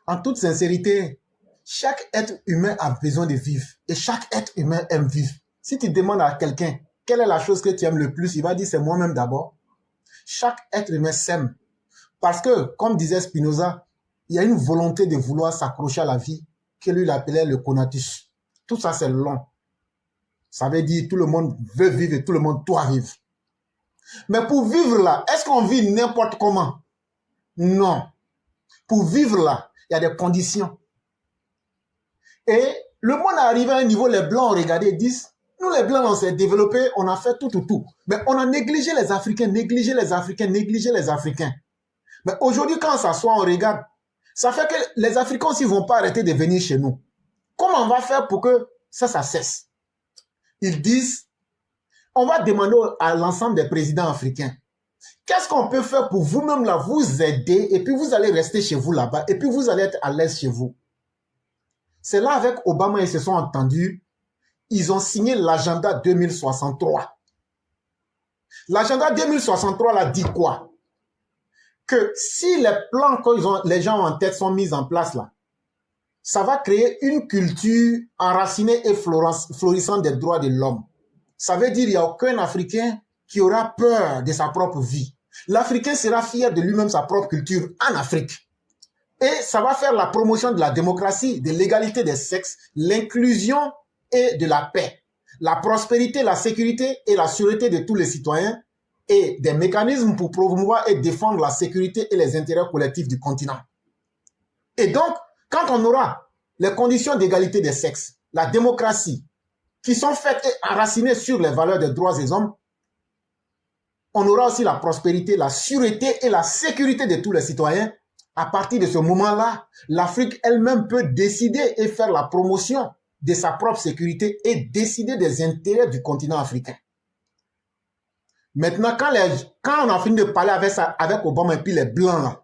En toute sincérité, chaque être humain a besoin de vivre. Et chaque être humain aime vivre. Si tu demandes à quelqu'un, quelle est la chose que tu aimes le plus, il va dire, c'est moi-même d'abord. Chaque être humain s'aime. Parce que, comme disait Spinoza, il y a une volonté de vouloir s'accrocher à la vie que lui, il appelait le conatus. Tout ça, c'est long. Ça veut dire tout le monde veut vivre et tout le monde doit vivre. Mais pour vivre là, est-ce qu'on vit n'importe comment? Non. Pour vivre là, il y a des conditions. Et le monde est arrivé à un niveau, les Blancs ont regardé et disent, nous les Blancs, on s'est développés, on a fait tout. Mais on a négligé les Africains, négligé les Africains. Mais aujourd'hui, quand on s'assoit, on regarde. Ça fait que les Africains aussi ne vont pas arrêter de venir chez nous. Comment on va faire pour que ça cesse? Ils disent, on va demander à l'ensemble des présidents africains, qu'est-ce qu'on peut faire pour vous-même là, vous aider, et puis vous allez rester chez vous là-bas, et puis vous allez être à l'aise chez vous. C'est là avec Obama, ils se sont entendus, ils ont signé l'agenda 2063. L'agenda 2063 là dit quoi? Que si les plans que les gens en tête sont mis en place là, ça va créer une culture enracinée et florissante des droits de l'homme. Ça veut dire qu'il n'y a aucun Africain qui aura peur de sa propre vie. L'Africain sera fier de lui-même sa propre culture en Afrique. Et ça va faire la promotion de la démocratie, de l'égalité des sexes, l'inclusion et de la paix, la prospérité, la sécurité et la sûreté de tous les citoyens et des mécanismes pour promouvoir et défendre la sécurité et les intérêts collectifs du continent. Et donc, quand on aura les conditions d'égalité des sexes, la démocratie, qui sont faites et enracinées sur les valeurs des droits des hommes, on aura aussi la prospérité, la sûreté et la sécurité de tous les citoyens. À partir de ce moment-là, l'Afrique elle-même peut décider et faire la promotion de sa propre sécurité et décider des intérêts du continent africain. Maintenant, quand on a fini de parler avec Obama et puis les Blancs, là,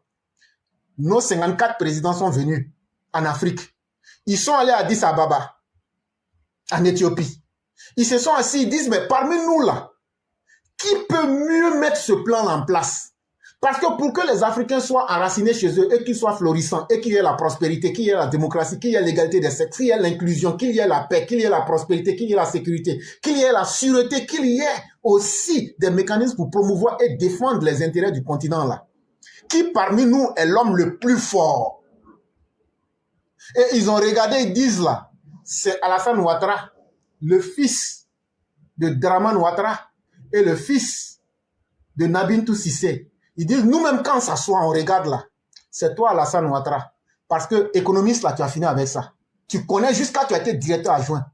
nos 54 présidents sont venus en Afrique. Ils sont allés à Addis Ababa, en Éthiopie. Ils se sont assis, ils disent, mais parmi nous là, qui peut mieux mettre ce plan en place? Parce que pour que les Africains soient enracinés chez eux et qu'ils soient florissants et qu'il y ait la prospérité, qu'il y ait la démocratie, qu'il y ait l'égalité des sexes, qu'il y ait l'inclusion, qu'il y ait la paix, qu'il y ait la prospérité, qu'il y ait la sécurité, qu'il y ait la sûreté, qu'il y ait aussi des mécanismes pour promouvoir et défendre les intérêts du continent là. Qui parmi nous est l'homme le plus fort? Et ils ont regardé, ils disent là, c'est Alassane Ouattara, le fils de Draman Ouattara et le fils de Nabintou Cissé. Ils disent, nous-mêmes, quand on s'assoit, on regarde là. C'est toi, Alassane Ouattara. Parce que, économiste, là, tu as fini avec ça. Tu connais jusqu'à tu as été directeur adjoint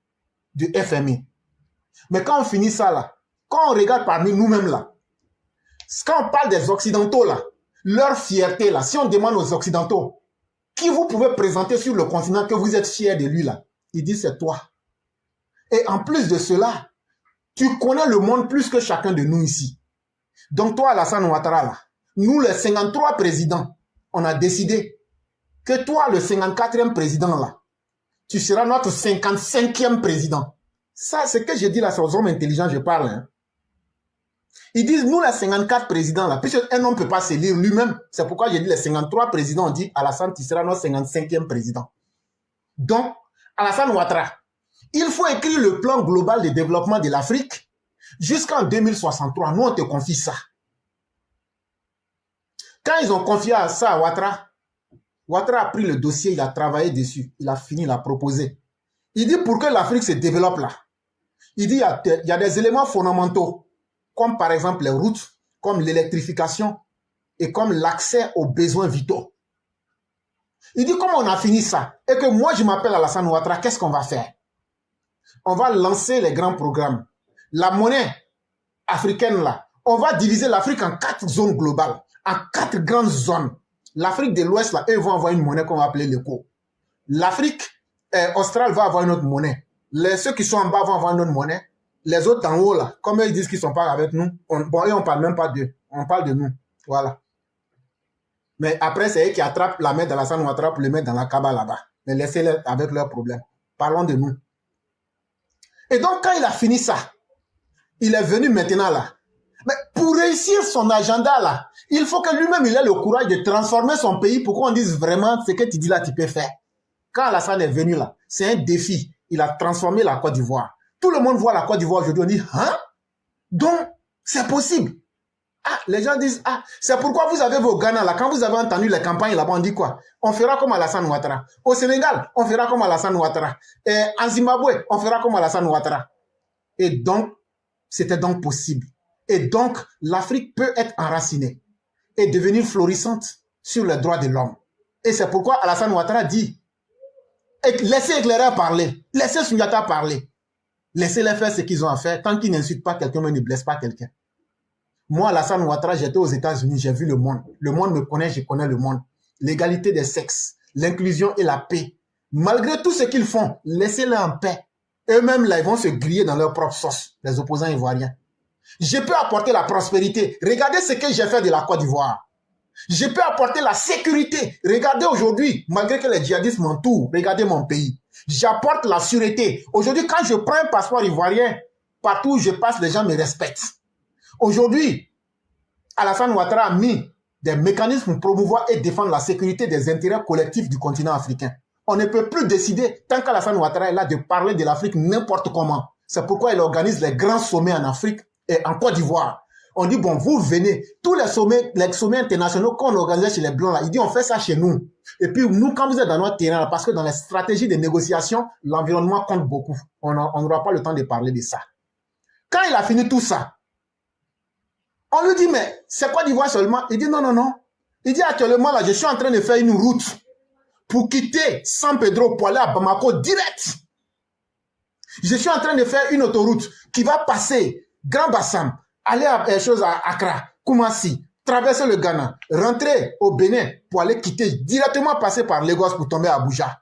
du FMI. Mais quand on finit ça, là, quand on regarde parmi nous-mêmes, là, quand on parle des Occidentaux, là, leur fierté, là, si on demande aux Occidentaux, qui vous pouvez présenter sur le continent que vous êtes fiers de lui, là, ils disent, c'est toi. Et en plus de cela, tu connais le monde plus que chacun de nous ici. Donc toi, Alassane Ouattara, là, nous, les 53 présidents, on a décidé que toi, le 54e président, là, tu seras notre 55e président. Ça, c'est ce que je dis là, c'est aux hommes intelligents, je parle. Hein. Ils disent, nous, les 54 présidents, là, puisqu'un homme ne peut pas se lire lui-même, c'est pourquoi j'ai dit les 53 présidents, on dit, Alassane, tu seras notre 55e président. Donc, Alassane Ouattara, il faut écrire le plan global de développement de l'Afrique jusqu'en 2063. Nous, on te confie ça. Quand ils ont confié ça à Ouattara, Ouattara a pris le dossier, il a travaillé dessus, il a fini, il a proposé. Il dit pour que l'Afrique se développe là, il dit il y a des éléments fondamentaux, comme par exemple les routes, comme l'électrification et comme l'accès aux besoins vitaux. Il dit comment on a fini ça et que moi je m'appelle Alassane Ouattara, qu'est-ce qu'on va faire? On va lancer les grands programmes. La monnaie africaine là, on va diviser l'Afrique en 4 zones globales, en 4 grandes zones. L'Afrique de l'Ouest là, eux vont avoir une monnaie qu'on va appeler l'éco. L'Afrique australe va avoir une autre monnaie. Ceux qui sont en bas vont avoir une autre monnaie. Les autres en haut là, comme ils disent qu'ils sont pas avec nous, bon, et on parle même pas d'eux, on parle de nous. Voilà. Mais après, c'est eux qui attrapent la main d'Alassane Ouattara pour les mettre dans la cabane là-bas. Mais laissez-les avec leurs problèmes. Parlons de nous. Et donc, quand il a fini ça, il est venu maintenant là, Mais pour réussir son agenda là, il faut que lui-même il ait le courage de transformer son pays pour qu'on dise vraiment ce que tu dis là, tu peux faire. Quand Alassane est venu là, c'est un défi. Il a transformé la Côte d'Ivoire. Tout le monde voit la Côte d'Ivoire aujourd'hui, on dit, hein? Donc, c'est possible. Ah, les gens disent, ah, c'est pourquoi vous avez vos Ghana là, quand vous avez entendu les campagnes là-bas, on dit quoi? On fera comme Alassane Ouattara. Au Sénégal, on fera comme Alassane Ouattara. Et en Zimbabwe, on fera comme Alassane Ouattara. Et donc, c'était donc possible. Et donc, l'Afrique peut être enracinée et devenir florissante sur les droits de l'homme. Et c'est pourquoi Alassane Ouattara dit, laissez Éclaireur parler, laissez Sundiata parler, laissez-les faire ce qu'ils ont à faire, tant qu'ils n'insultent pas quelqu'un, mais ne blessent pas quelqu'un. Moi, Alassane Ouattara, j'étais aux États-Unis, j'ai vu le monde. Le monde me connaît, je connais le monde. L'égalité des sexes, l'inclusion et la paix. Malgré tout ce qu'ils font, laissez-les en paix. Eux-mêmes, là, ils vont se griller dans leur propre sauce, les opposants ivoiriens. Je peux apporter la prospérité. Regardez ce que j'ai fait de la Côte d'Ivoire. Je peux apporter la sécurité. Regardez aujourd'hui, malgré que les djihadistes m'entourent, regardez mon pays. J'apporte la sûreté. Aujourd'hui, quand je prends un passeport ivoirien, partout où je passe, les gens me respectent. Aujourd'hui, Alassane Ouattara a mis des mécanismes pour promouvoir et défendre la sécurité des intérêts collectifs du continent africain. On ne peut plus décider, tant qu'Alassane Ouattara est là, de parler de l'Afrique n'importe comment. C'est pourquoi il organise les grands sommets en Afrique et en Côte d'Ivoire. On dit, bon, vous venez, tous les sommets internationaux qu'on organisait chez les Blancs, là, il dit, on fait ça chez nous. Et puis, nous, quand vous êtes dans notre terrain, parce que dans les stratégies de négociation, l'environnement compte beaucoup. On n'aura pas le temps de parler de ça. Quand il a fini tout ça, on lui dit, mais c'est Côte d'Ivoire seulement? Il dit, non, non, non. Il dit, actuellement, là, je suis en train de faire une route pour quitter San Pedro pour aller à Bamako direct. Je suis en train de faire une autoroute qui va passer Grand Bassam, aller à Accra, Koumassi, traverser le Ghana, rentrer au Bénin pour aller quitter, directement passer par Lagos pour tomber à Abuja.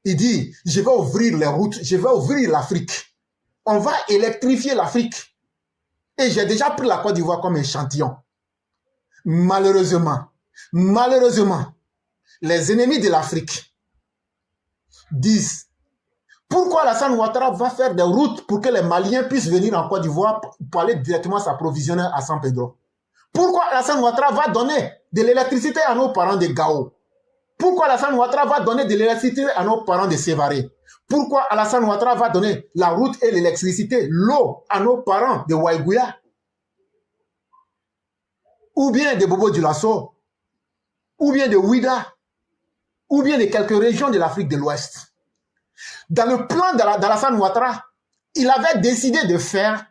Il dit, je vais ouvrir les routes, je vais ouvrir l'Afrique. On va électrifier l'Afrique. Et j'ai déjà pris la Côte d'Ivoire comme échantillon. Malheureusement, les ennemis de l'Afrique disent, pourquoi Alassane Ouattara va faire des routes pour que les Maliens puissent venir en Côte d'Ivoire pour aller directement s'approvisionner à San Pedro? Pourquoi Alassane Ouattara va donner de l'électricité à nos parents de Gao? Pourquoi Alassane Ouattara va donner de l'électricité à nos parents de Sévaré? Pourquoi Alassane Ouattara va donner la route et l'électricité, l'eau à nos parents de Waïgouya? Ou bien de Bobo Dioulasso? Ou bien de Ouida? Ou bien de quelques régions de l'Afrique de l'Ouest? Dans le plan d'Alassane Ouattara, il avait décidé de faire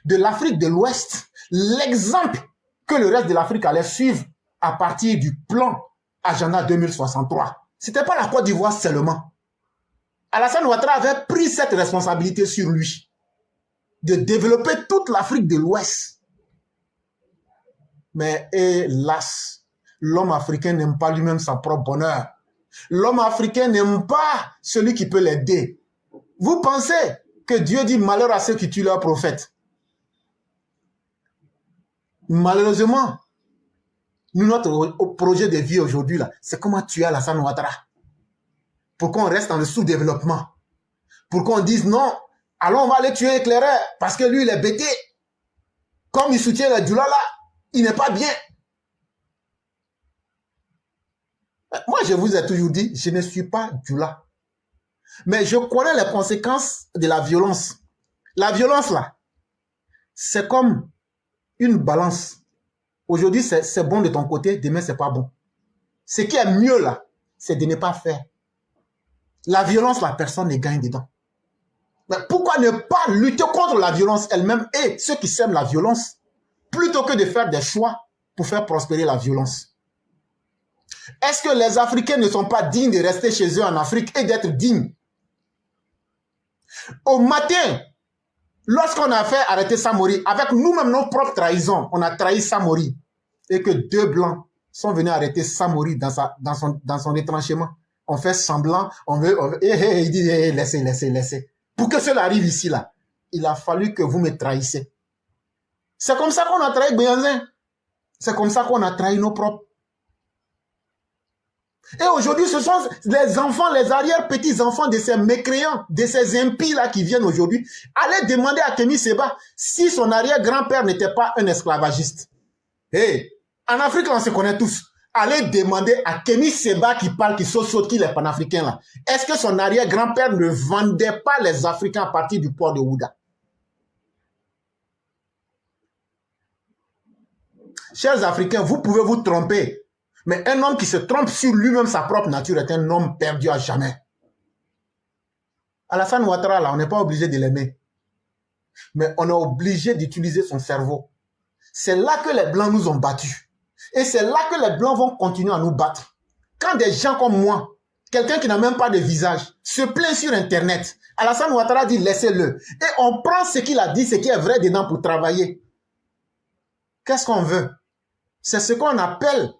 de l'Afrique de l'Ouest l'exemple que le reste de l'Afrique allait suivre à partir du plan Agenda 2063. Ce n'était pas la Côte d'Ivoire seulement. Alassane Ouattara avait pris cette responsabilité sur lui de développer toute l'Afrique de l'Ouest. Mais hélas, l'homme africain n'aime pas lui-même sa propre bonheur. L'homme africain n'aime pas celui qui peut l'aider. Vous pensez que Dieu dit malheur à ceux qui tuent leurs prophètes? Malheureusement, nous, notre projet de vie aujourd'hui, c'est comment tuer Alassane Ouattara. Pour qu'on reste dans le sous-développement. Pour qu'on dise non, allons, on va aller tuer Éclaireur parce que lui, il est bêté. Comme il soutient la Djoula là, il n'est pas bien. Moi, je vous ai toujours dit, je ne suis pas Djoula. Mais je connais les conséquences de la violence. La violence là, c'est comme une balance. Aujourd'hui, c'est bon de ton côté, demain, c'est pas bon. Ce qui est mieux là, c'est de ne pas faire. La violence, la personne ne gagne dedans. Mais pourquoi ne pas lutter contre la violence elle-même et ceux qui sèment la violence, plutôt que de faire des choix pour faire prospérer la violence? Est-ce que les Africains ne sont pas dignes de rester chez eux en Afrique et d'être dignes? Au matin, lorsqu'on a fait arrêter Samori, avec nous-mêmes nos propres trahisons, on a trahi Samori, et que deux Blancs sont venus arrêter Samori dans son retranchement. On fait semblant, il dit, laissez. Pour que cela arrive ici, là, il a fallu que vous me trahissez. C'est comme ça qu'on a trahi Béhanzin. C'est comme ça qu'on a trahi nos propres. Et aujourd'hui, ce sont les enfants, les arrière-petits-enfants de ces mécréants, de ces impies-là qui viennent aujourd'hui, aller demander à Kémy Séba si son arrière-grand-père n'était pas un esclavagiste. Hey, en Afrique, on se connaît tous. Allez demander à Kémy Séba qui parle, qui saute, qui est panafricain là. Est-ce que son arrière-grand-père ne vendait pas les Africains à partir du port de Ouda? Chers Africains, vous pouvez vous tromper. Mais un homme qui se trompe sur lui-même, sa propre nature, est un homme perdu à jamais. Alassane Ouattara, là, on n'est pas obligé de l'aimer. Mais on est obligé d'utiliser son cerveau. C'est là que les Blancs nous ont battus. Et c'est là que les Blancs vont continuer à nous battre. Quand des gens comme moi, quelqu'un qui n'a même pas de visage, se plaint sur Internet, Alassane Ouattara dit laissez-le. Et on prend ce qu'il a dit, ce qui est vrai dedans pour travailler. Qu'est-ce qu'on veut? C'est ce qu'on appelle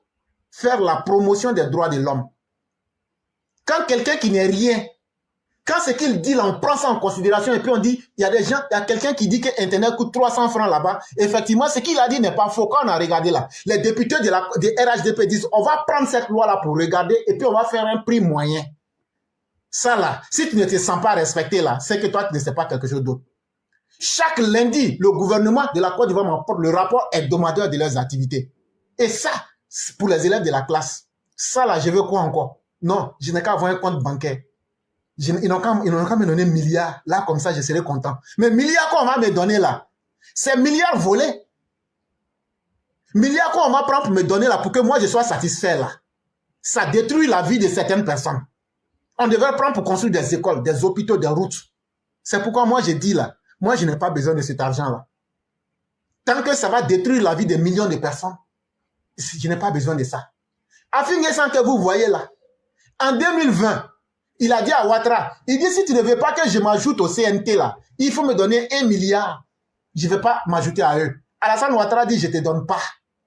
faire la promotion des droits de l'homme. Quand quelqu'un qui n'est rien, quand ce qu'il dit là, on prend ça en considération et puis on dit, il y a des gens, il y a quelqu'un qui dit que Internet coûte 300 francs là-bas. Effectivement, ce qu'il a dit n'est pas faux. Quand on a regardé là, les députés de RHDP disent, on va prendre cette loi-là pour regarder et puis on va faire un prix moyen. Ça là, si tu ne te sens pas respecté là, c'est que toi tu ne sais pas quelque chose d'autre. Chaque lundi, le gouvernement de la Côte d'Ivoire m'apporte le rapport hebdomadaire de leurs activités. Et ça, pour les élèves de la classe. Ça là, je veux quoi encore? Non, je n'ai qu'à avoir un compte bancaire. Ils n'ont qu'à me donner milliards. Là, comme ça, je serai content. Mais milliards qu'on va me donner là, c'est milliards volés. Milliards qu'on va prendre pour me donner là, pour que moi je sois satisfait là. Ça détruit la vie de certaines personnes. On devrait prendre pour construire des écoles, des hôpitaux, des routes. C'est pourquoi moi je dis là, moi je n'ai pas besoin de cet argent là. Tant que ça va détruire la vie de millions de personnes, je n'ai pas besoin de ça. Afin que vous voyez là, en 2020, il a dit à Ouattara, il dit si tu ne veux pas que je m'ajoute au CNT là, il faut me donner 1 milliard. Je ne vais pas m'ajouter à eux. Alassane Ouattara dit je ne te donne pas.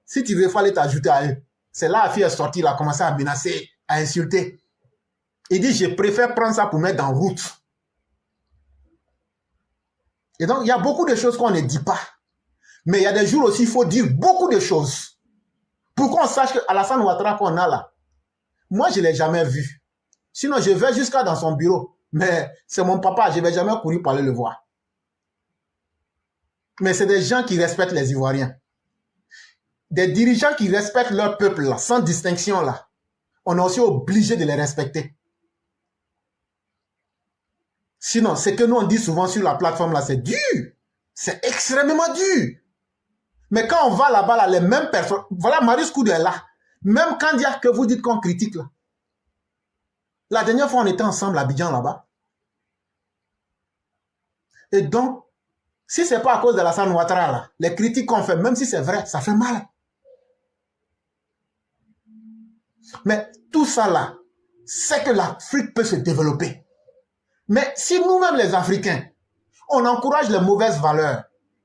Si tu veux, il faut aller t'ajouter à eux. C'est là la fille est sortie, il a commencé à menacer, à insulter. Il dit je préfère prendre ça pour mettre en route. Et donc il y a beaucoup de choses qu'on ne dit pas. Mais il y a des jours aussi, il faut dire beaucoup de choses. Pour qu'on sache que Alassane Ouattara qu'on a là, moi je ne l'ai jamais vu. Sinon je vais jusqu'à dans son bureau. Mais c'est mon papa, je ne vais jamais courir pour aller le voir. Mais c'est des gens qui respectent les Ivoiriens. Des dirigeants qui respectent leur peuple là, sans distinction là. On est aussi obligé de les respecter. Sinon, ce que nous on dit souvent sur la plateforme là, c'est dur. C'est extrêmement dur. Mais quand on va là-bas, là, les mêmes personnes, voilà, Marius Koudou est là. Même quand il y a que vous dites qu'on critique là. La dernière fois, on était ensemble à Abidjan là-bas. Et donc, si ce n'est pas à cause de Alassane Ouattara là, les critiques qu'on fait, même si c'est vrai, ça fait mal. Mais tout ça là, c'est que l'Afrique peut se développer. Mais si nous-mêmes les Africains, on encourage les mauvaises valeurs,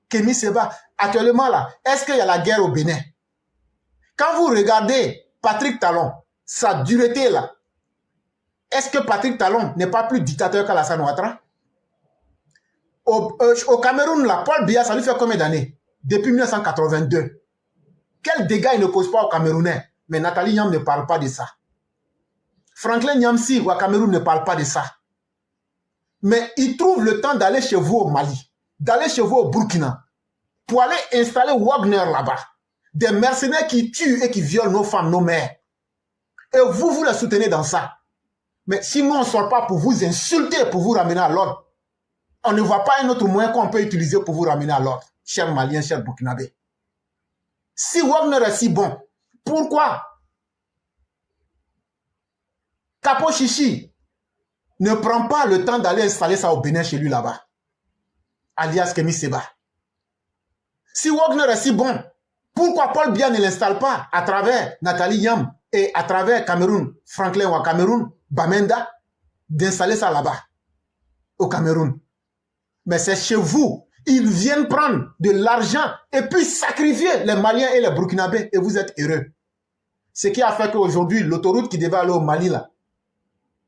Kémy Séba, actuellement là, est-ce qu'il y a la guerre au Bénin? Quand vous regardez Patrick Talon, sa dureté là, est-ce que Patrick Talon n'est pas plus dictateur qu'Alassane Ouattara? Au Cameroun là, Paul Biya, ça lui fait combien d'années? Depuis 1982. Quel dégât il ne cause pas aux Camerounais? Mais Nathalie Nyam ne parle pas de ça. Franklin Nyamsi au Cameroun ne parle pas de ça. Mais il trouve le temps d'aller chez vous au Mali, d'aller chez vous au Burkina, pour aller installer Wagner là-bas. Des mercenaires qui tuent et qui violent nos femmes, nos mères. Et vous, vous les soutenez dans ça. Mais si nous, on ne sort pas pour vous insulter, pour vous ramener à l'ordre, on ne voit pas un autre moyen qu'on peut utiliser pour vous ramener à l'ordre, chers Maliens, chers Burkinabés. Si Wagner est si bon, pourquoi Capo Chichi ne prend pas le temps d'aller installer ça au Bénin chez lui là-bas, alias Kémy Séba? Si Wagner est si bon, pourquoi Paul Biya ne l'installe pas à travers Nathalie Yam et à travers Cameroun, Franklin ou Cameroun, Bamenda, d'installer ça là-bas, au Cameroun? Mais c'est chez vous. Ils viennent prendre de l'argent et puis sacrifier les Maliens et les Burkinabés et vous êtes heureux. Ce qui a fait qu'aujourd'hui, l'autoroute qui devait aller au Mali, là,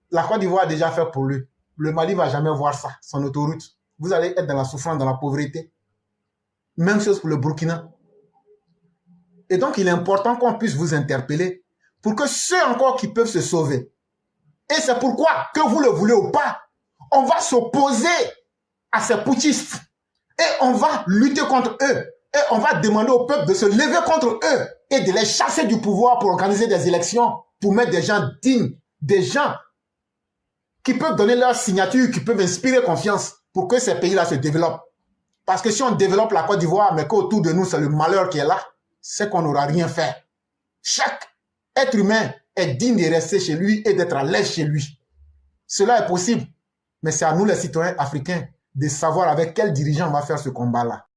la Côte d'Ivoire a déjà fait pour lui. Le Mali ne va jamais voir ça, son autoroute. Vous allez être dans la souffrance, dans la pauvreté. Même chose pour le Burkina. Et donc, il est important qu'on puisse vous interpeller pour que ceux encore qui peuvent se sauver. Et c'est pourquoi, que vous le voulez ou pas, on va s'opposer à ces putschistes. Et on va lutter contre eux. Et on va demander au peuple de se lever contre eux et de les chasser du pouvoir pour organiser des élections, pour mettre des gens dignes, des gens qui peuvent donner leur signature, qui peuvent inspirer confiance pour que ces pays-là se développent. Parce que si on développe la Côte d'Ivoire, mais qu'autour de nous, c'est le malheur qui est là, c'est qu'on n'aura rien fait. Chaque être humain est digne de rester chez lui et d'être à l'aise chez lui. Cela est possible, mais c'est à nous les citoyens africains de savoir avec quel dirigeant on va faire ce combat-là.